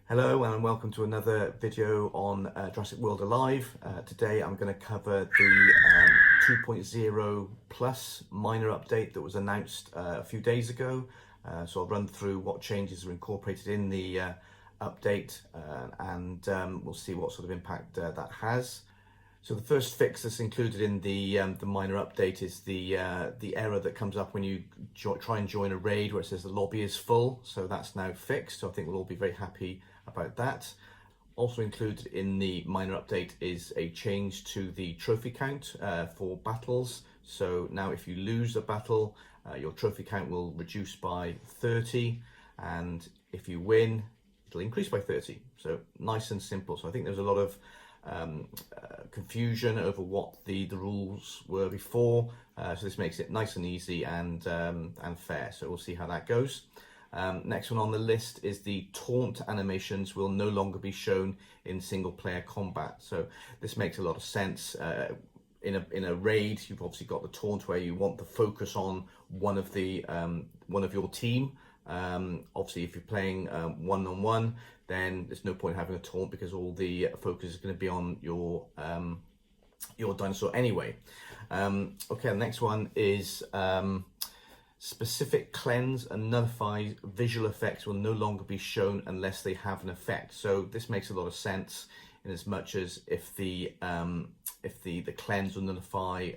Hello and welcome to another video on Jurassic World Alive. Today I'm going to cover the 2.0 plus minor update that was announced a few days ago. So I'll run through what changes are incorporated in the update and we'll see what sort of impact that has. So the first fix that's included in the minor update is the error that comes up when you try and join a raid where it says the lobby is full. So that's now fixed. So I think we'll all be very happy about that. Also included in the minor update is a change to the trophy count for battles. So now if you lose a battle, your trophy count will reduce by 30, and if you win, it'll increase by 30. So nice and simple. So I think there's a lot of confusion over what the rules were before, so this makes it nice and easy and fair. So we'll see how that goes. Next one on the list is the taunt animations will no longer be shown in single player combat. So this makes a lot of sense. In a raid, you've obviously got the taunt where you want the focus on one of your team. Obviously, if you're playing one-on-one, then there's no point having a taunt because all the focus is going to be on your dinosaur anyway. Okay, the next one is specific cleanse and nullify visual effects will no longer be shown unless they have an effect. So this makes a lot of sense in as much as if the cleanse or nullify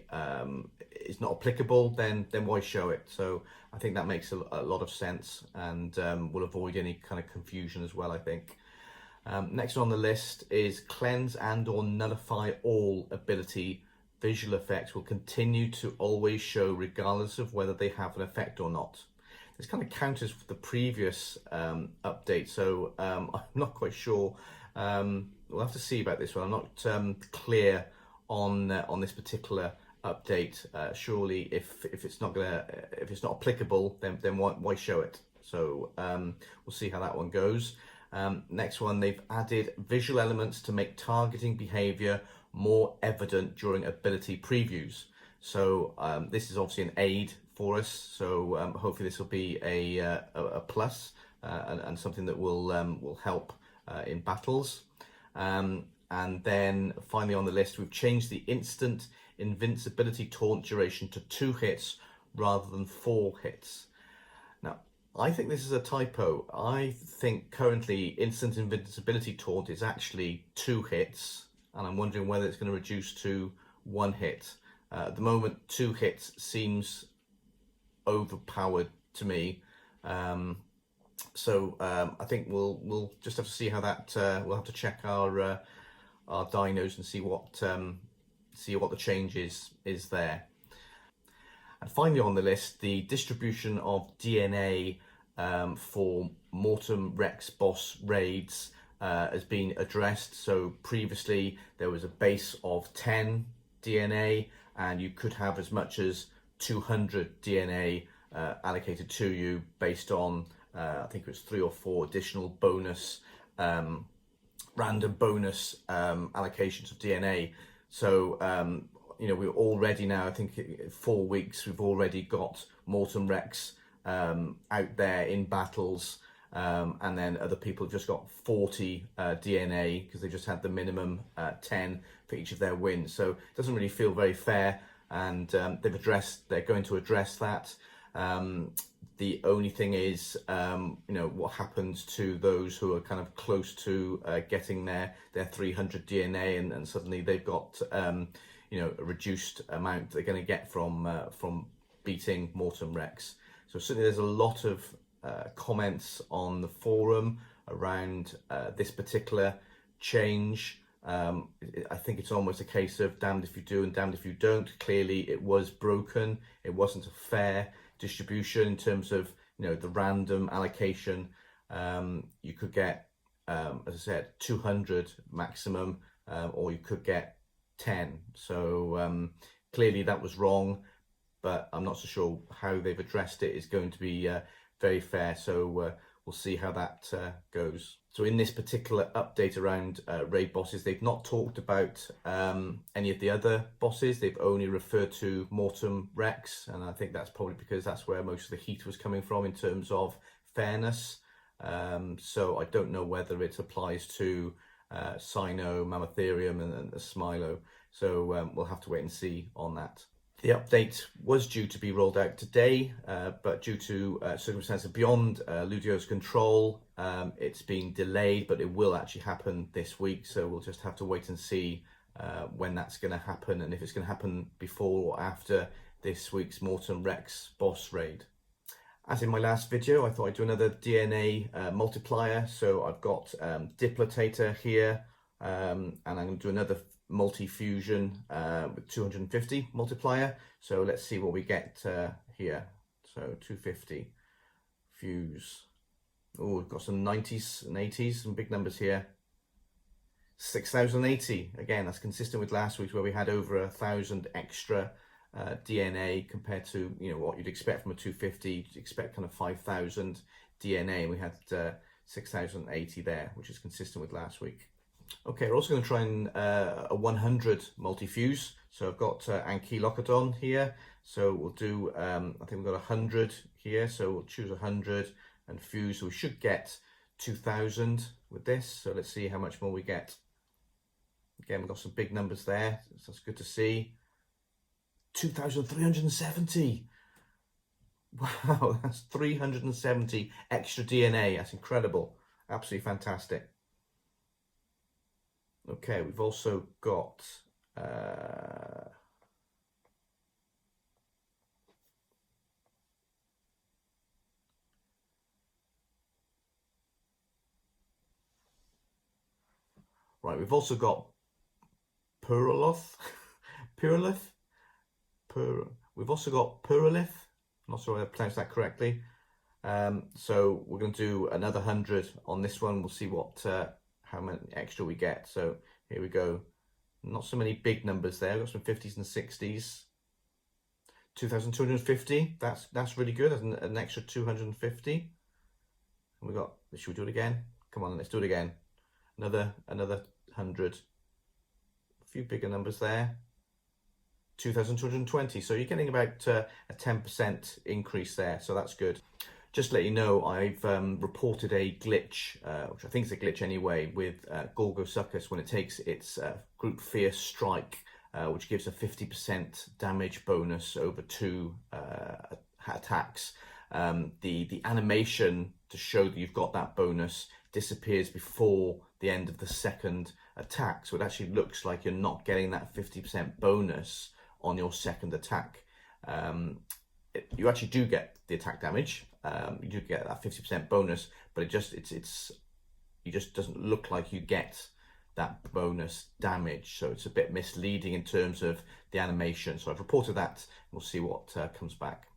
is not applicable, then why show it? So I think that makes a lot of sense and will avoid any kind of confusion as well, I think. Next on the list is cleanse and or nullify all ability visual effects will continue to always show regardless of whether they have an effect or not. This kind of counters the previous update, so I'm not quite sure. We'll have to see about this one. I'm not clear on this particular update. Surely, if it's not applicable, then why show it? So we'll see how that one goes. Next one, they've added visual elements to make targeting behavior more evident during ability previews. So this is obviously an aid for us. So hopefully this will be a plus and something that will help in battles. And then finally on the list, we've changed the instant invincibility taunt duration to 2 hits rather than 4 hits. Now, I think this is a typo. I think currently instant invincibility taunt is actually 2 hits, and I'm wondering whether it's going to reduce to 1 hit. At the moment, 2 hits seems overpowered to me. So I think we'll just have to see how that. We'll have to check our dinos and see what the change is there. And finally on the list, the distribution of DNA for Mortem Rex boss raids has been addressed. So previously there was a base of 10 DNA and you could have as much as 200 DNA allocated to you based on I think it was 3 or 4 additional bonus random bonus allocations of DNA. So we're already now, I think 4 weeks, we've already got Mortem Rex out there in battles, and then other people have just got 40 DNA because they just had the minimum 10 for each of their wins. So it doesn't really feel very fair, and they're going to address that. The only thing is, what happens to those who are kind of close to getting their 300 DNA and suddenly they've got a reduced amount they're going to get from beating Mortem Rex. So certainly there's a lot of comments on the forum around this particular change. I think it's almost a case of damned if you do and damned if you don't. Clearly it was broken. It wasn't a fair distribution in terms of the random allocation. You could get as I said 200 maximum, or you could get 10. So clearly that was wrong, but I'm not so sure how they've addressed it is going to be very fair. So we'll see how that goes. So in this particular update around raid bosses, they've not talked about any of the other bosses. They've only referred to Mortem Rex, and I think that's probably because that's where most of the heat was coming from in terms of fairness. So I don't know whether it applies to Cyno, Mammotherium and Smilo. So we'll have to wait and see on that. The update was due to be rolled out today, but due to circumstances beyond Ludio's control, it's been delayed, but it will actually happen this week. So we'll just have to wait and see when that's going to happen, and if it's going to happen before or after this week's Morton Rex boss raid. As in my last video, I thought I'd do another DNA multiplier. So I've got Diplatator here, and I'm going to do another multi-fusion with 250 multiplier. So let's see what we get here. So 250 fuse. Oh, we've got some 90s and 80s, some big numbers here. 6080. Again, that's consistent with last week where we had over 1,000 extra DNA compared to what you'd expect from a 250. You'd expect kind of 5,000 DNA. We had 6080 there, which is consistent with last week. Okay, we're also going to try and a 100 multi-fuse. So I've got Ankylocodon here. So we'll do, I think we've got 100 here. So we'll choose 100 and fuse. So we should get 2,000 with this. So let's see how much more we get. Again, we've got some big numbers there. So that's good to see. 2,370. Wow, that's 370 extra DNA. That's incredible. Absolutely fantastic. Okay, we've also got right, we've also got Puroloth. Purolith. We've also got Purolith. I'm not sure if I pronounced that correctly. So we're going to do another 100 on this one. We'll see what how many extra we get. So here we go. Not so many big numbers there. We've got some 50s and 60s. 2,250. That's really good. That's an extra 250. And we got. Should we do it again? Come on, let's do it again. Another 100. A few bigger numbers there. 2,220. So you're getting about a 10% increase there. So that's good. Just to let you know, I've reported a glitch, which I think is a glitch anyway, with Gorgosuchus when it takes its Group Fierce Strike, which gives a 50% damage bonus over 2 attacks. The animation to show that you've got that bonus disappears before the end of the second attack. So it actually looks like you're not getting that 50% bonus on your second attack. You actually do get the attack damage. You do get that 50% bonus, but it just doesn't look like you get that bonus damage. So it's a bit misleading in terms of the animation. So I've reported that. We'll see what comes back.